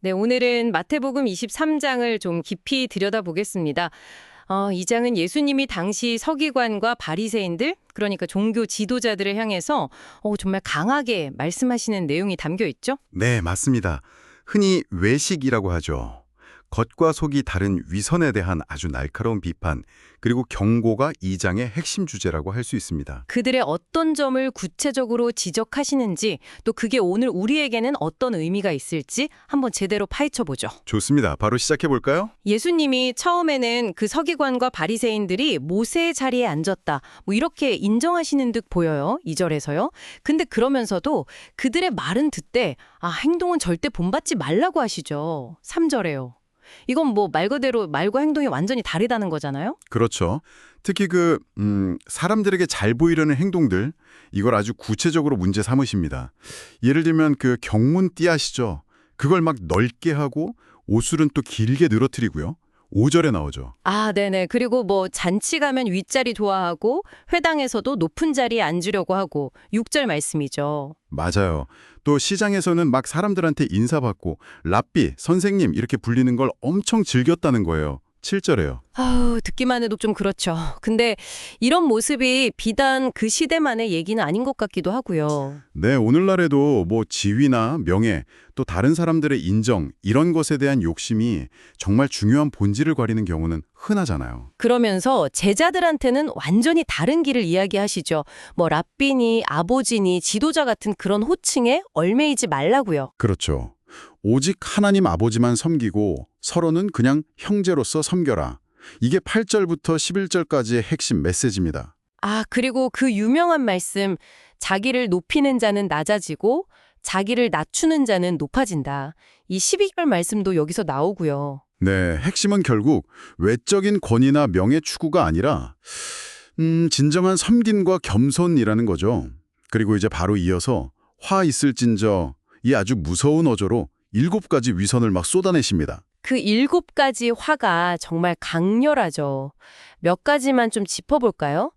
네, 오늘은 마태복음 23장을 좀 깊이 들여다보겠습니다. 이 장은 예수님이 당시 서기관과 바리새인들, 그러니까 종교 지도자들을 향해서 정말 강하게 말씀하시는 내용이 담겨 있죠? 네, 맞습니다. 흔히 외식이라고 하죠. 겉과 속이 다른 위선에 대한 아주 날카로운 비판, 그리고 경고가 이 장의 핵심 주제라고 할 수 있습니다. 그들의 어떤 점을 구체적으로 지적하시는지, 또 그게 오늘 우리에게는 어떤 의미가 있을지 한번 제대로 파헤쳐 보죠. 좋습니다. 바로 시작해 볼까요? 예수님이 처음에는 그 서기관과 바리새인들이 모세의 자리에 앉았다, 뭐 이렇게 인정하시는 듯 보여요. 2절에서요. 근데 그러면서도 그들의 말은 듣되 행동은 절대 본받지 말라고 하시죠. 3절에요. 이건 뭐 말 그대로 말과 행동이 완전히 다르다는 거잖아요. 그렇죠. 특히 사람들에게 잘 보이려는 행동들, 이걸 아주 구체적으로 문제 삼으십니다. 예를 들면 경문 띠아시죠. 그걸 막 넓게 하고 옷술은 또 길게 늘어뜨리고요. 5절에 나오죠. 네네. 그리고 뭐 잔치 가면 윗자리 좋아하고 회당에서도 높은 자리에 앉으려고 하고 6절 말씀이죠. 맞아요. 또 시장에서는 막 사람들한테 인사받고 랍비, 선생님 이렇게 불리는 걸 엄청 즐겼다는 거예요. 7절에요. 듣기만 해도 좀 그렇죠. 근데 이런 모습이 비단 그 시대만의 얘기는 아닌 것 같기도 하고요. 네, 오늘날에도 뭐 지위나 명예, 또 다른 사람들의 인정, 이런 것에 대한 욕심이 정말 중요한 본질을 가리는 경우는 흔하잖아요. 그러면서 제자들한테는 완전히 다른 길을 이야기하시죠. 뭐 랍비니, 아버지니, 지도자 같은 그런 호칭에 얽매이지 말라고요. 그렇죠. 오직 하나님 아버지만 섬기고 서로는 그냥 형제로서 섬겨라. 이게 8절부터 11절까지의 핵심 메시지입니다. 그리고 그 유명한 말씀, 자기를 높이는 자는 낮아지고 자기를 낮추는 자는 높아진다. 이 12절 말씀도 여기서 나오고요. 네, 핵심은 결국 외적인 권위나 명예 추구가 아니라 진정한 섬김과 겸손이라는 거죠. 그리고 이제 바로 이어서 화 있을진저, 이 아주 무서운 어조로 7가지 위선을 막 쏟아내십니다. 그 7가지 화가 정말 강렬하죠. 몇 가지만 좀 짚어볼까요?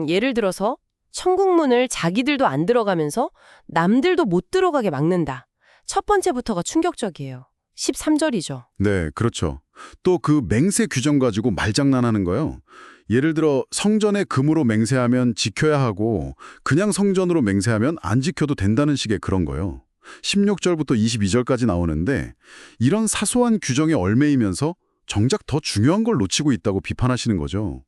예를 들어서 천국문을 자기들도 안 들어가면서 남들도 못 들어가게 막는다. 첫 번째부터가 충격적이에요. 13절이죠. 네, 그렇죠. 또 그 맹세 규정 가지고 말장난하는 거요. 예를 들어 성전에 금으로 맹세하면 지켜야 하고 그냥 성전으로 맹세하면 안 지켜도 된다는 식의 그런 거요. 16절부터 22절까지 나오는데 이런 사소한 규정에 얽매이면서 정작 더 중요한 걸 놓치고 있다고 비판하시는 거죠.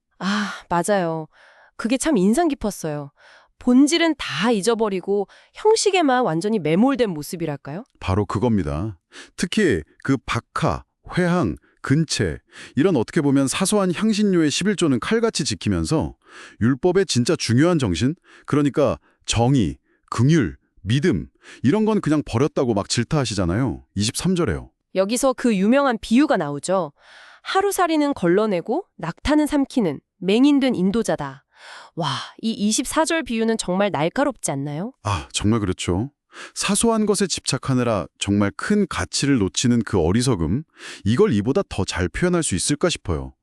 맞아요. 그게 참 인상 깊었어요. 본질은 다 잊어버리고 형식에만 완전히 매몰된 모습이랄까요? 바로 그겁니다. 특히 박하, 회항, 근체 이런 어떻게 보면 사소한 향신료의 11조는 칼같이 지키면서 율법의 진짜 중요한 정신, 그러니까 정의, 긍휼, 믿음 이런 건 그냥 버렸다고 막 질타하시잖아요. 23절에요. 여기서 그 유명한 비유가 나오죠. 하루살이는 걸러내고 낙타는 삼키는 맹인된 인도자다. 와, 이 24절 비유는 정말 날카롭지 않나요? 정말 그렇죠. 사소한 것에 집착하느라 정말 큰 가치를 놓치는 그 어리석음, 이걸 이보다 더 잘 표현할 수 있을까 싶어요.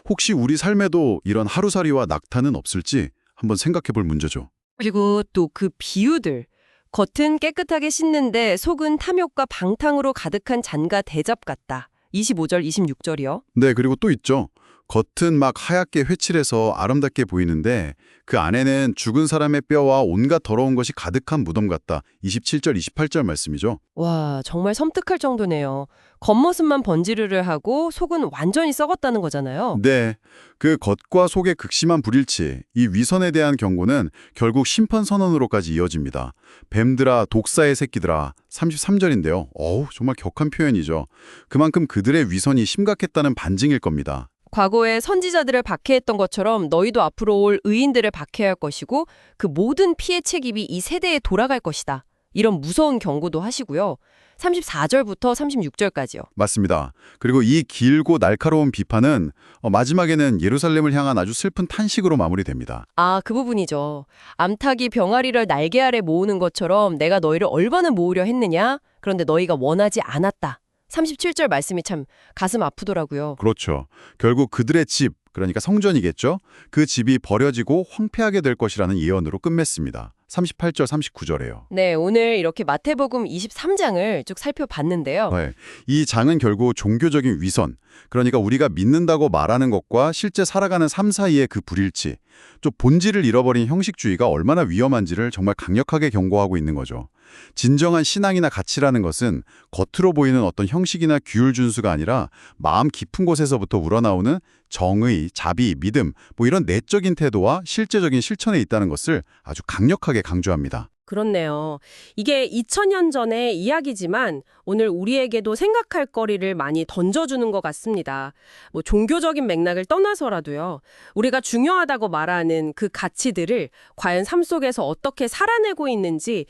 혹시 우리 삶에도 이런 하루살이와 낙타는 없을지 한번 생각해 볼 문제죠. 그리고 또 그 비유들. 겉은 깨끗하게 씻는데 속은 탐욕과 방탕으로 가득한 잔과 대접 같다. 25절, 26절이요. 네, 그리고 또 있죠. 겉은 막 하얗게 회칠해서 아름답게 보이는데 그 안에는 죽은 사람의 뼈와 온갖 더러운 것이 가득한 무덤 같다. 27절, 28절 말씀이죠. 와, 정말 섬뜩할 정도네요. 겉모습만 번지르르 하고 속은 완전히 썩었다는 거잖아요. 네, 그 겉과 속의 극심한 불일치, 이 위선에 대한 경고는 결국 심판 선언으로까지 이어집니다. 뱀들아, 독사의 새끼들아, 33절인데요. 정말 격한 표현이죠. 그만큼 그들의 위선이 심각했다는 반증일 겁니다. 과거에 선지자들을 박해했던 것처럼 너희도 앞으로 올 의인들을 박해할 것이고 그 모든 피해 책임이 이 세대에 돌아갈 것이다. 이런 무서운 경고도 하시고요. 34절부터 36절까지요. 맞습니다. 그리고 이 길고 날카로운 비판은 마지막에는 예루살렘을 향한 아주 슬픈 탄식으로 마무리됩니다. 그 부분이죠. 암탉이 병아리를 날개 아래 모으는 것처럼 내가 너희를 얼마나 모으려 했느냐? 그런데 너희가 원하지 않았다. 37절 말씀이 참 가슴 아프더라고요. 그렇죠. 결국 그들의 집, 그러니까 성전이겠죠. 그 집이 버려지고 황폐하게 될 것이라는 예언으로 끝맺습니다. 38절, 39절에요. 네, 오늘 이렇게 마태복음 23장을 쭉 살펴봤는데요. 네, 이 장은 결국 종교적인 위선, 그러니까 우리가 믿는다고 말하는 것과 실제 살아가는 삶 사이의 그 불일치, 좀 본질을 잃어버린 형식주의가 얼마나 위험한지를 정말 강력하게 경고하고 있는 거죠. 진정한 신앙이나 가치라는 것은 겉으로 보이는 어떤 형식이나 규율 준수가 아니라 마음 깊은 곳에서부터 우러나오는 정의, 자비, 믿음, 뭐 이런 내적인 태도와 실제적인 실천에 있다는 것을 아주 강력하게 강조합니다. 그렇네요. 이게 2000년 전의 이야기지만 오늘 우리에게도 생각할 거리를 많이 던져주는 것 같습니다. 뭐 종교적인 맥락을 떠나서라도요. 우리가 중요하다고 말하는 그 가치들을 과연 삶 속에서 어떻게 살아내고 있는지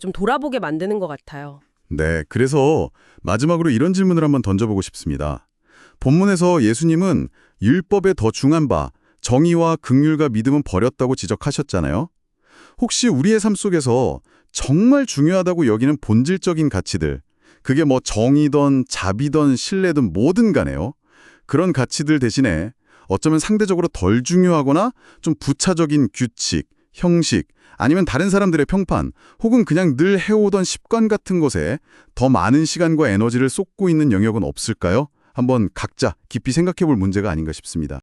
좀 돌아보게 만드는 것 같아요. 네, 그래서 마지막으로 이런 질문을 한번 던져보고 싶습니다. 본문에서 예수님은 율법에 더 중한 바, 정의와 긍휼과 믿음은 버렸다고 지적하셨잖아요. 혹시 우리의 삶 속에서 정말 중요하다고 여기는 본질적인 가치들, 그게 뭐 정의든 자비든 신뢰든 뭐든 간에요. 그런 가치들 대신에 어쩌면 상대적으로 덜 중요하거나 좀 부차적인 규칙, 형식, 아니면 다른 사람들의 평판, 혹은 그냥 늘 해오던 습관 같은 것에 더 많은 시간과 에너지를 쏟고 있는 영역은 없을까요? 한번 각자 깊이 생각해 볼 문제가 아닌가 싶습니다.